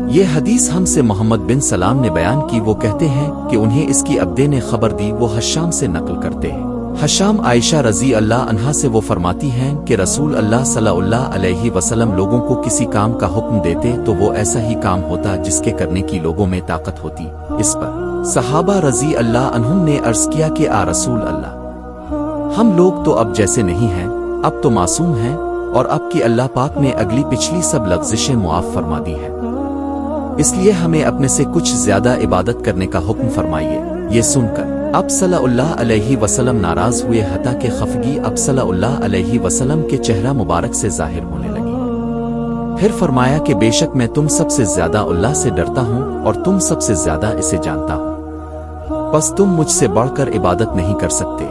یہ حدیث ہم سے محمد بن سلام نے بیان کی، وہ کہتے ہیں کہ انہیں اس کی عبدے نے خبر دی، وہ حشام سے نقل کرتے ہیں۔ حشام عائشہ رضی اللہ عنہا سے وہ فرماتی ہیں کہ رسول اللہ صلی اللہ علیہ وسلم لوگوں کو کسی کام کا حکم دیتے تو وہ ایسا ہی کام ہوتا جس کے کرنے کی لوگوں میں طاقت ہوتی۔ اس پر صحابہ رضی اللہ عنہم نے عرض کیا کہ آ رسول اللہ، ہم لوگ تو اب جیسے نہیں ہیں، اب تو معصوم ہیں، اور اب کی اللہ پاک نے اگلی پچھلی سب لغزشیں معاف فرما دی ہیں، اس لیے ہمیں اپنے سے کچھ زیادہ عبادت کرنے کا حکم فرمائیے۔ یہ سن کر اب صلی اللہ علیہ وسلم ناراض ہوئے، حتیٰ کہ خفگی اب صلی اللہ علیہ وسلم کے چہرہ مبارک سے ظاہر ہونے لگی۔ پھر فرمایا کہ بے شک میں تم سب سے زیادہ اللہ سے ڈرتا ہوں اور تم سب سے زیادہ اسے جانتا ہوں، بس تم مجھ سے بڑھ کر عبادت نہیں کر سکتے۔